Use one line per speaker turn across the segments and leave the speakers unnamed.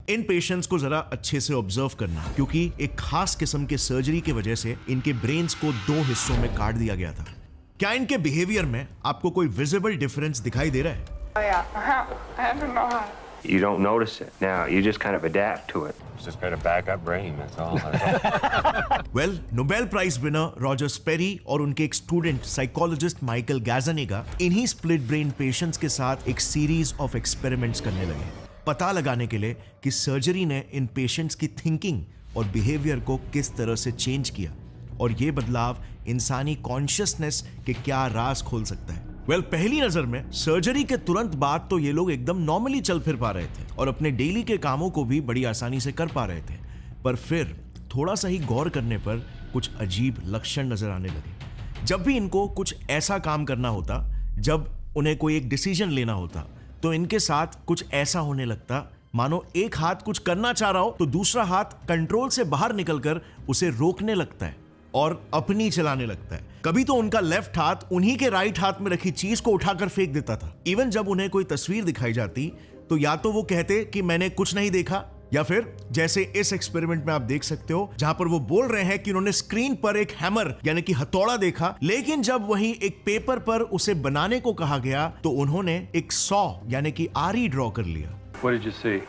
इन patients को जरा अच्छे से ऑब्जर्व करना, क्योंकि एक खास किस्म के सर्जरी की वजह से इनके ब्रेन्स को 2 हिस्सों में काट दिया गया था। क्या इनके बिहेवियर में आपको कोई विजिबल डिफरेंस दिखाई दे रहा है?
Oh yeah, I don't know how.
You don't notice it now. You just kind of adapt to it.
It's just got a backup brain. That's all.
Well, Nobel prize winner Roger Sperry और उनके एक student psychologist Michael गाज़नेगा इन्हीं split brain patients के साथ एक series of experiments करने लगे, पता लगाने के लिए कि सर्जरी ने इन पेशेंट्स की थिंकिंग और बिहेवियर को किस तरह से चेंज किया और ये बदलाव इंसानी कॉन्शियसनेस के क्या राज खोल सकता है। वेल, पहली नजर में सर्जरी के तुरंत बाद तो ये लोग एकदम नॉर्मली चल फिर पा रहे थे और अपने डेली के कामों को भी बड़ी आसानी से कर पा रहे थे, पर फिर थोड़ा सा ही गौर करने पर कुछ अजीब लक्षण नजर आने लगे। जब भी इनको कुछ ऐसा काम करना होता, जब उन्हें कोई एक डिसीजन लेना होता, तो इनके साथ कुछ ऐसा होने लगता मानो एक हाथ कुछ करना चाह रहा हो तो दूसरा हाथ कंट्रोल से बाहर निकलकर उसे रोकने लगता है और अपनी चलाने लगता है। कभी तो उनका लेफ्ट हाथ उन्हीं के राइट हाथ में रखी चीज को उठाकर फेंक देता था। इवन जब उन्हें कोई तस्वीर दिखाई जाती तो या तो वो कहते कि मैंने कुछ नहीं देखा, या फिर जैसे इस एक्सपेरिमेंट में आप देख सकते हो जहां पर वो बोल रहे हैं कि उन्होंने स्क्रीन पर एक हैमर यानी कि हथौड़ा देखा, लेकिन जब वहीं एक पेपर पर उसे बनाने को कहा गया तो उन्होंने एक सॉ यानी कि आरी ड्रॉ कर लिया।
What did you see?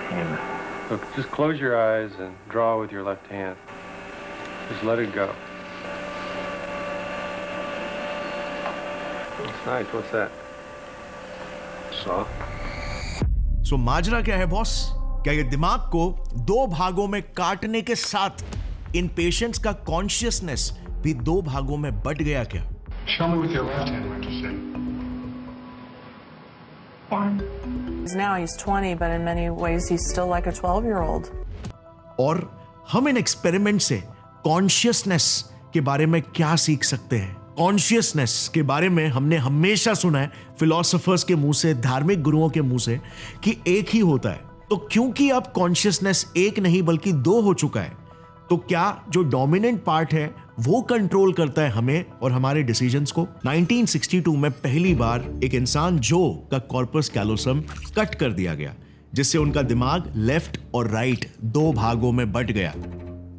Hammer.
Look, just close your eyes and draw with your left hand. Just let it go. That's nice. What's that?
Saw.
सो माजरा क्या है बॉस? क्या ये दिमाग को 2 भागों में काटने के साथ इन पेशेंट्स का कॉन्शियसनेस भी 2 भागों में बट गया क्या?
Show me with your left hand what you say.
Now he's 20, but in many ways he's still like a 12-year-old.
और हम इन एक्सपेरिमेंट से कॉन्शियसनेस के बारे में क्या सीख सकते हैं? कॉन्शियसनेस के बारे में हमने हमेशा सुना है फिलोसोफर्स के मुंह से, धार्मिक गुरुओं के मुंह से, कि एक ही होता है। तो क्योंकि अब कॉन्शियसनेस एक नहीं बल्कि 2 हो चुका है, तो क्या जो डोमिनेंट पार्ट है वो कंट्रोल करता है हमें और हमारे डिसीजंस को? 1962 में पहली बार एक इंसान जो का कॉर्पस कैलोसम कट कर दिया गया, जिससे उनका दिमाग लेफ्ट और राइट 2 भागों में बट गया।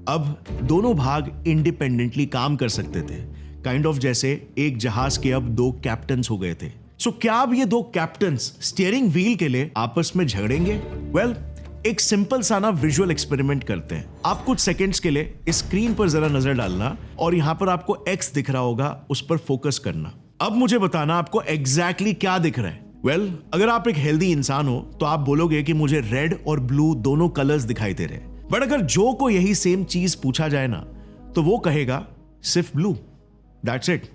अब दोनों भाग इंडिपेंडेंटली काम कर सकते थे, काइंड ऑफ जैसे एक जहाज के अब 2 कैप्टन्स हो गए थे। सो क्या अब ये 2 कैप्टन्स स्टीयरिंग व्हील के लिए आपस में झगड़ेंगे? वेल, एक सिंपल सा ना विजुअल एक्सपेरिमेंट करते हैं। आप कुछ सेकंड्स के लिए इस स्क्रीन पर जरा नजर डालना और यहां पर आपको एक्स दिख रहा होगा, उस पर फोकस करना। अब मुझे बताना आपको एग्जैक्टली क्या दिख रहा है। वेल, अगर आप एक हेल्दी इंसान हो तो आप बोलोगे कि मुझे रेड और ब्लू दोनों कलर्स दिखाई दे रहे हैं, बट अगर जो को यही सेम चीज पूछा जाए ना तो वो कहेगा सिर्फ ब्लू, दैट्स इट,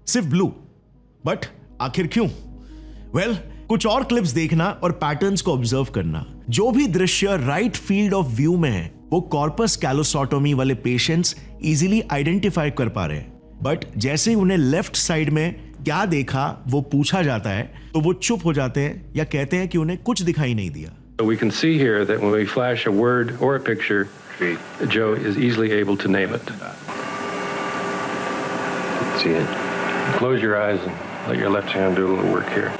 सिर्फ ब्लू। बट आखिर क्यों? वेल, कुछ और क्लिप्स देखना और पैटर्न्स को ऑब्जर्व करना। जो भी दृश्य राइट फील्ड ऑफ व्यू में है वो कॉर्पस कैलोसोटोमी वाले पेशेंट्स इजीली आइडेंटिफाई कर पा रहे हैं, बट जैसे ही उन्हें लेफ्ट साइड में क्या देखा वो पूछा जाता है तो वो चुप हो जाते हैं या कहते हैं कि उन्हें कुछ दिखाई नहीं दिया।
So we can see here that when we flash a word or a picture, Joe is easily able to name it.
See it?
Close your eyes and let your left hand do a little work here.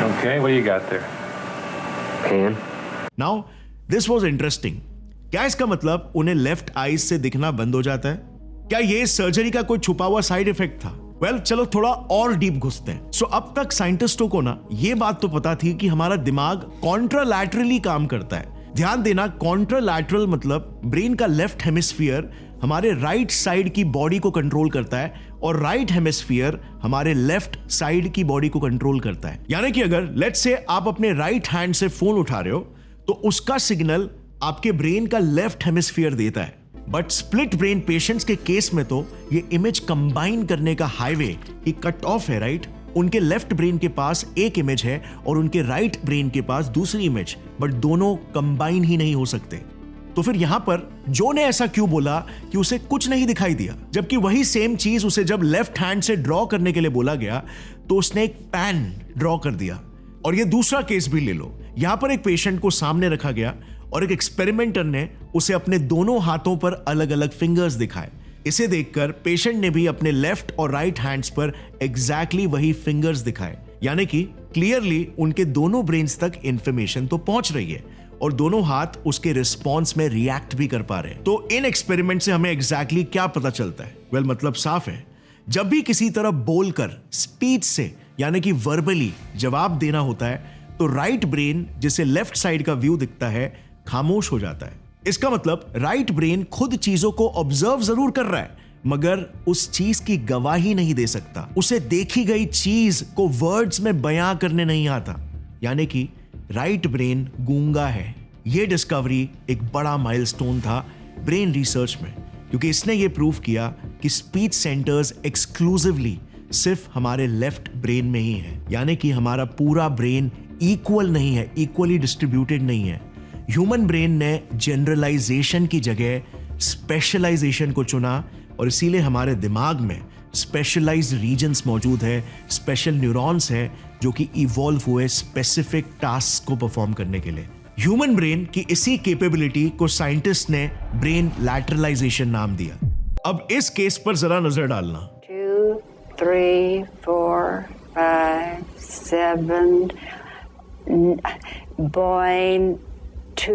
Okay, what do you got there?
Pan.
Now, this was interesting. क्या इसका मतलब उन्हें left eyes से दिखना बंद हो जाता है? क्या ये सर्जरी का कोई छुपा हुआ साइड इफेक्ट था? वेल, चलो थोड़ा और डीप घुसते हैं। सो अब तक साइंटिस्टों को ना ये बात तो पता थी कि हमारा दिमाग कॉन्ट्रालैटरली काम करता है। ध्यान देना, कॉन्ट्रालैटरल मतलब ब्रेन का लेफ्ट हेमिस्फीयर हमारे राइट साइड की बॉडी को कंट्रोल करता है और राइट हेमिस्फीयर हमारे लेफ्ट साइड की बॉडी को कंट्रोल करता है। यानी कि अगर लेट्स से आप अपने राइट हैंड से फोन उठा रहे हो तो उसका सिग्नल आपके ब्रेन का लेफ्ट हेमिस्फीयर देता है, बट स्प्लिट ब्रेन पेशेंट्स के केस में तो ये इमेज कंबाइन करने का हाईवे ही कट ऑफ है, राइट? उनके लेफ्ट ब्रेन के पास एक इमेज है और उनके राइट ब्रेन के पास दूसरी इमेज, बट दोनों कंबाइन ही नहीं हो सकते। तो फिर यहां पर जो ने ऐसा क्यों बोला कि उसे कुछ नहीं दिखाई दिया, जबकि वही सेम चीज उसे जब लेफ्ट हैंड से ड्रॉ करने के लिए बोला गया तो उसने एक पैन ड्रॉ कर दिया। और ये दूसरा केस भी ले लो, यहां पर एक पेशेंट को सामने रखा गया और एक एक्सपेरिमेंटर ने उसे अपने दोनों हाथों पर अलग अलग फिंगर्स दिखाए। इसे देखकर पेशेंट ने भी अपने लेफ्ट और राइट हैंड्स पर एग्जैक्टली वही फिंगर्स दिखाए, यानी कि क्लियरली उनके दोनों ब्रेन्स तक इंफॉर्मेशन तो पहुंच रही है और दोनों हाथ उसके रिस्पॉन्स में रिएक्ट भी कर पा रहे हैं। तो इन एक्सपेरिमेंट से हमें एग्जैक्टली क्या पता चलता है? वेल, मतलब साफ है, जब भी किसी तरह बोलकर स्पीच से यानी कि वर्बली जवाब देना होता है तो राइट ब्रेन, जिसे लेफ्ट साइड का व्यू दिखता है, खामोश हो जाता है। इसका मतलब राइट ब्रेन खुद चीजों को ऑब्जर्व जरूर कर रहा है मगर उस चीज की गवाही नहीं दे सकता, उसे देखी गई चीज को वर्ड्स में बयां करने नहीं आता, यानी कि राइट ब्रेन गूंगा है। यह डिस्कवरी एक बड़ा माइलस्टोन था ब्रेन रिसर्च में, क्योंकि इसने यह प्रूव किया कि स्पीच सेंटर्स एक्सक्लूसिवली सिर्फ हमारे लेफ्ट ब्रेन में ही है, यानी कि हमारा पूरा ब्रेन इक्वल नहीं है, इक्वली डिस्ट्रीब्यूटेड नहीं है। ह्यूमन ब्रेन ने जनरलाइजेशन की जगह स्पेशलाइजेशन को चुना और इसीलिए हमारे दिमाग में स्पेशलाइज्ड रीजन्स मौजूद है, स्पेशल न्यूरॉन्स है जो कि इवॉल्व हुए स्पेसिफिक टास्क को परफॉर्म करने के लिए। ह्यूमन ब्रेन की इसी कैपेबिलिटी को साइंटिस्ट ने ब्रेन लैटरलाइजेशन नाम दिया। अब इस केस पर जरा नजर डालना।
2, 3, 4, 5, 7 Boyne to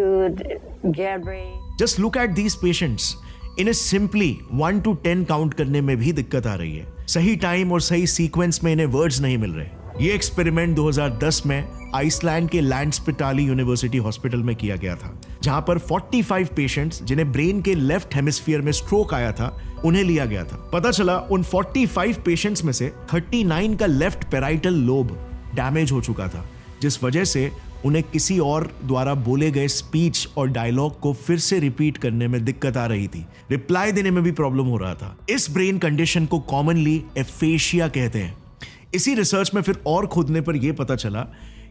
Gabby.
Just look at these patients. इन्हें सिंपली 1 to 10 काउंट करने में भी दिक्कत आ रही है। सही टाइम और सही सीक्वेंस में इन्हें वर्ड्स नहीं मिल रहे। ये एक्सपेरिमेंट 2010 में आइसलैंड के लैंडस्पिटाली यूनिवर्सिटी हॉस्पिटल में किया गया था, जहां पर 45 पेशेंट्स जिन्हें ब्रेन के लेफ्ट हेमिस्फीयर में स्ट्रोक आया था उन्हें लिया गया था। पता चला उन 45 पेशेंट्स में से 39 का लेफ्ट पेराइटल लोब डैमेज हो चुका था, जिस वजह से उन्हें किसी और द्वारा बोले गए स्पीच और डायलॉग को फिर से रिपीट करने में दिक्कत आ रही थी, रिप्लाई देने में भी प्रॉब्लम हो रहा था। इस ब्रेन कंडीशन को कॉमनली एफेशिया कहते हैं। इसी रिसर्च में फिर और खोदने पर यह पता चला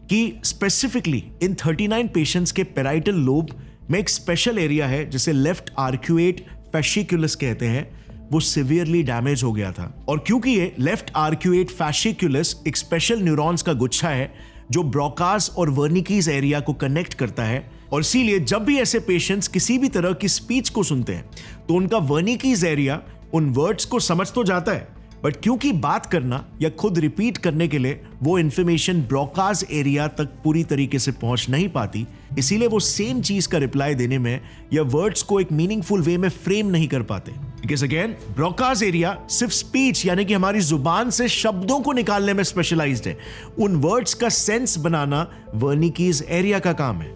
कि स्पेसिफिकली इन 39 पेशेंट्स के पेराइटल लोब में एक स्पेशल एरिया है जिसे लेफ्ट आर्क्यूएट फैसिकुलस कहते हैं, वो सिवियरली डैमेज हो गया था। और क्योंकि ये लेफ्ट आर्क्यूएट फैसिकुलस एक स्पेशल न्यूरॉन्स का गुच्छा है जो ब्रोकास और वर्निकीज एरिया को कनेक्ट करता है, और इसीलिए जब भी ऐसे पेशेंट्स किसी भी तरह की स्पीच को सुनते हैं तो उनका वर्निकीज एरिया उन वर्ड्स को समझ तो जाता है, बट क्योंकि बात करना या खुद रिपीट करने के लिए वो इंफॉर्मेशन ब्रोकास एरिया तक पूरी तरीके से पहुंच नहीं पाती, इसीलिए वो सेम चीज का रिप्लाई देने में या वर्ड्स को एक मीनिंगफुल वे में फ्रेम नहीं कर पाते। बिकॉज अगेन ब्रोकास एरिया सिर्फ स्पीच यानी कि हमारी जुबान से शब्दों को निकालने में स्पेशलाइज्ड है, उन वर्ड्स का सेंस बनाना वर्निकीज एरिया का काम है।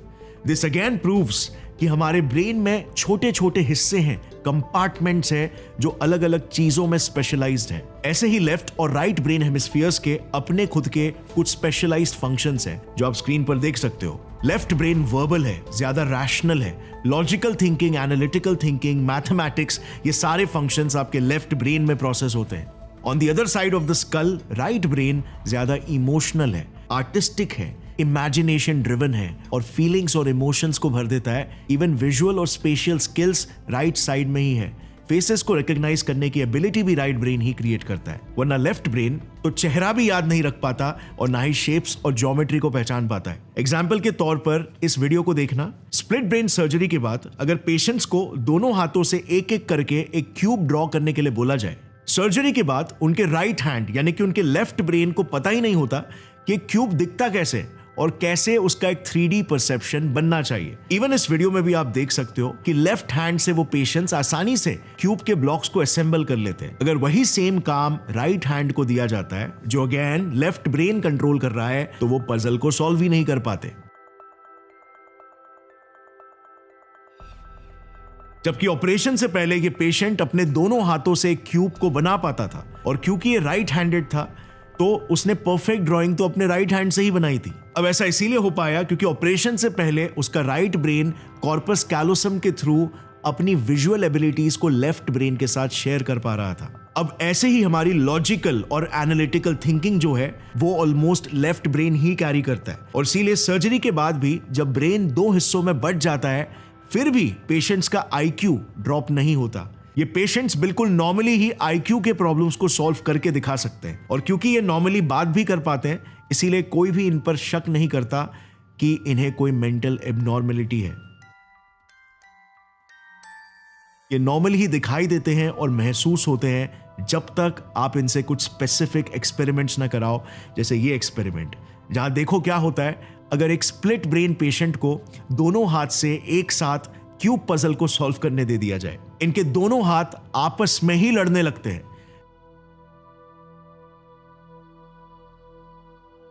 दिस अगेन प्रूव्स कि हमारे ब्रेन में छोटे छोटे हिस्से हैं, कंपार्टमेंट्स हैं जो अलग अलग चीजों में स्पेशलाइज्ड हैं। ऐसे ही लेफ्ट और राइट ब्रेन हेमिस्फीयर्स के अपने खुद के कुछ स्पेशलाइज्ड फंक्शंस हैं जो आप स्क्रीन पर देख सकते हो। लेफ्ट ब्रेन वर्बल है, ज्यादा रैशनल है, logical thinking, analytical thinking, mathematics, ये सारे फंक्शंस आपके लेफ्ट ब्रेन में प्रोसेस होते हैं। On the other side of the skull right brain ज्यादा इमोशनल है, आर्टिस्टिक है, इमेजिनेशन ड्रिवन है और फीलिंग्स और इमोशंस को भर देता है। इवन विजुअल और स्पेशियल स्किल्स राइट साइड में ही है। फेसेस को रिकॉग्नाइज करने की एबिलिटी भी राइट ब्रेन ही क्रिएट करता है, वरना लेफ्ट ब्रेन तो चेहरा भी याद नहीं रख पाता और ना ही शेप्स और ज्योमेट्री को पहचान पाता है। एग्जाम्पल के तौर पर इस वीडियो को देखना। स्प्लिट ब्रेन सर्जरी के बाद अगर पेशेंट्स को दोनों हाथों से एक एक करके एक क्यूब ड्रॉ करने के लिए बोला जाए, सर्जरी के बाद उनके राइट हैंड यानी कि उनके लेफ्ट ब्रेन को पता ही नहीं होता कि क्यूब दिखता कैसे और कैसे उसका एक 3D परसेप्शन बनना चाहिए। इवन इस वीडियो में भी आप देख सकते हो कि लेफ्ट हैंड से वो पेशेंट्स आसानी से क्यूब के ब्लॉक्स को असेंबल कर लेते हैं। अगर वही सेम काम राइट हैंड को दिया जाता है जो अगेन लेफ्ट ब्रेन कंट्रोल कर रहा है, तो वो पजल को सॉल्व ही नहीं कर पाते। जबकि ऑपरेशन से पहले ये पेशेंट अपने दोनों हाथों से क्यूब को बना पाता था, और क्योंकि ये राइट हैंडेड था तो उसने परफेक्ट ड्राइंग तो अपने राइट हैंड से ही बनाई थी। अब ऐसा इसीलिए हो पाया क्योंकि ऑपरेशन से पहले उसका राइट ब्रेन कॉर्पस कैलोसम के थ्रू अपनी विजुअल एबिलिटीज को लेफ्ट ब्रेन के साथ शेयर कर पा रहा था। अब ऐसे ही हमारी लॉजिकल और एनालिटिकल थिंकिंग जो है वो ऑलमोस्ट लेफ्ट ब्रेन ही कैरी करता है, और इसीलिए सर्जरी के बाद भी जब ब्रेन दो हिस्सों में बंट जाता है फिर भी पेशेंट्स का IQ ड्रॉप नहीं होता। ये पेशेंट्स बिल्कुल नॉर्मली ही IQ के प्रॉब्लम्स को सॉल्व करके दिखा सकते हैं, और क्योंकि ये नॉर्मली बात भी कर पाते हैं इसीलिए कोई भी इन पर शक नहीं करता कि इन्हें कोई मेंटल एबनॉर्मलिटी है। ये नॉर्मली ही दिखाई देते हैं और महसूस होते हैं जब तक आप इनसे कुछ स्पेसिफिक एक्सपेरिमेंट्स ना कराओ, जैसे ये एक्सपेरिमेंट, जहां देखो क्या होता है अगर एक स्प्लिट ब्रेन पेशेंट को दोनों हाथ से एक साथ क्यूब पजल को सॉल्व करने दे दिया जाए। इनके दोनों हाथ आपस में ही लड़ने लगते हैं।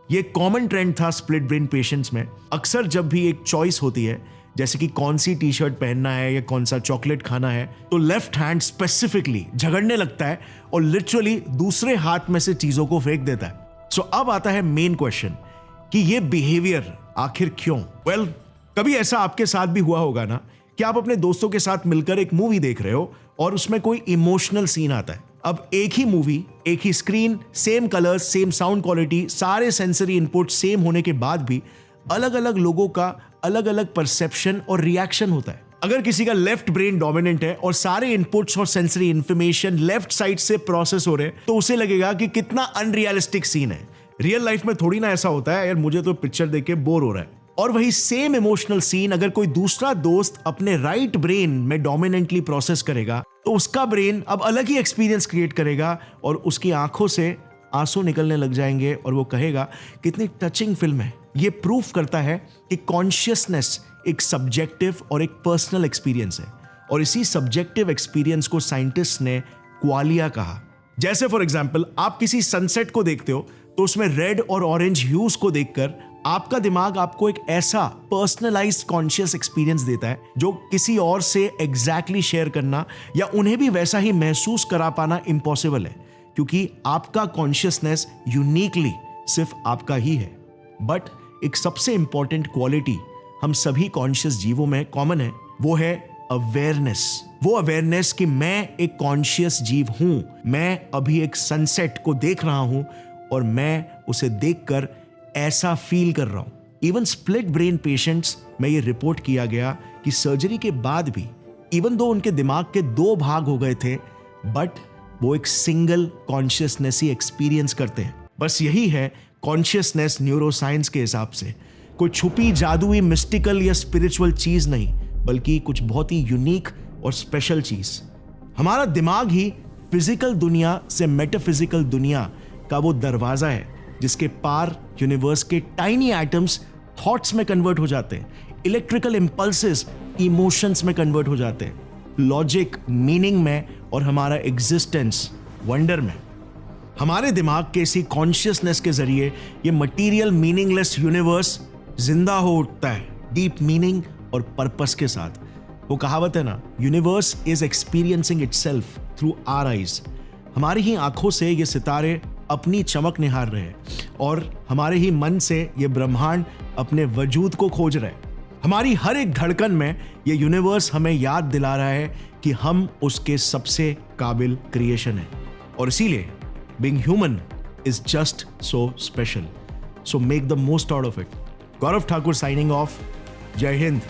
ये कॉमन ट्रेंड था स्प्लिट ब्रेन पेशेंट्स में। अक्सर जब भी एक चॉइस होती है, जैसे कि कौन सी टी शर्ट पहनना है या कौन सा चॉकलेट खाना है, तो लेफ्ट हैंड स्पेसिफिकली झगड़ने लगता है और लिटरली दूसरे हाथ में से चीजों को फेंक देता है। सो अब आता है मेन क्वेश्चन कि ये बिहेवियर आखिर क्यों? वेल, कभी ऐसा आपके साथ भी हुआ होगा ना कि आप अपने दोस्तों के साथ मिलकर एक मूवी देख रहे हो और उसमें कोई इमोशनल सीन आता है। अब एक ही मूवी, एक ही screen, same colours, same sound quality, सारे सेंसरी इनपुट सेम होने के बाद भी अलग अलग लोगों का अलग अलग परसेप्शन और रिएक्शन होता है। अगर किसी का लेफ्ट ब्रेन डोमिनेंट है और सारे इनपुट्स और सेंसरी इंफॉर्मेशन लेफ्ट साइड से प्रोसेस हो रहे हैं, तो उसे लगेगा कि कितना अनरियलिस्टिक सीन है। रियल लाइफ में थोड़ी ना ऐसा होता है, यार मुझे तो पिक्चर देख के बोर हो रहा है। और वही सेम इमोशनल सीन अगर कोई दूसरा दोस्त अपने राइट ब्रेन में डोमिनेंटली प्रोसेस करेगा, तो उसका ब्रेन अब अलग ही एक्सपीरियंस क्रिएट करेगा और उसकी आंखों से आंसू निकलने लग जाएंगे और वो कहेगा कितनी टचिंग फिल्म है। ये प्रूफ करता है कि कॉन्शियसनेस एक सब्जेक्टिव और एक पर्सनल एक्सपीरियंस है, और इसी सब्जेक्टिव एक्सपीरियंस को साइंटिस्ट ने क्वालिया कहा। जैसे फॉर एग्जाम्पल, आप किसी सनसेट को देखते हो तो उसमें रेड और ऑरेंज ह्यूज को देखकर आपका दिमाग आपको एक ऐसा पर्सनलाइज्ड कॉन्शियस एक्सपीरियंस देता है जो किसी और से एग्जैक्टली शेयर करना या उन्हें भी वैसा ही महसूस करा पाना इम्पॉसिबल है, क्योंकि आपका कॉन्शियसनेस यूनिकली सिर्फ आपका ही है। बट एक सबसे इंपॉर्टेंट क्वालिटी हम सभी कॉन्शियस जीवों में कॉमन है, वो है अवेयरनेस। वो अवेयरनेस कि मैं एक कॉन्शियस जीव हूं, मैं अभी एक सनसेट को देख रहा हूं और मैं उसे देखकर ऐसा फील कर रहा हूं। इवन स्प्लिट ब्रेन पेशेंट्स में ये रिपोर्ट किया गया कि सर्जरी के बाद भी इवन दो उनके दिमाग के 2 भाग हो गए थे, बट वो एक सिंगल कॉन्शियसनेस ही एक्सपीरियंस करते हैं। बस यही है कॉन्शियसनेस न्यूरोसाइंस के हिसाब से। कोई छुपी जादुई मिस्टिकल या स्पिरिचुअल चीज नहीं, बल्कि कुछ बहुत ही यूनिक और स्पेशल चीज। हमारा दिमाग ही फिजिकल दुनिया से मेटाफिजिकल दुनिया का वो दरवाजा है जिसके पार यूनिवर्स के टाइनी एटम्स थॉट्स में कन्वर्ट हो जाते हैं, इलेक्ट्रिकल इंपल्सेस इमोशंस में कन्वर्ट हो जाते हैं, लॉजिक मीनिंग में, और हमारा एग्जिस्टेंस वंडर में। हमारे दिमाग के इसी कॉन्शियसनेस के जरिए ये मटीरियल मीनिंगलेस यूनिवर्स जिंदा हो उठता है, डीप मीनिंग और पर्पस के साथ। वो कहावत है ना, universe is experiencing itself through our eyes. हमारी ही आंखों से ये सितारे अपनी चमक निहार रहे हैं और हमारे ही मन से ये ब्रह्मांड अपने वजूद को खोज रहे हैं। हमारी हर एक धड़कन में ये यूनिवर्स हमें याद दिला रहा है कि हम उसके सबसे काबिल क्रिएशन है, और इसीलिए being human is just so special. So make the most out of it. Gaurav Thakur signing off. जय हिंद।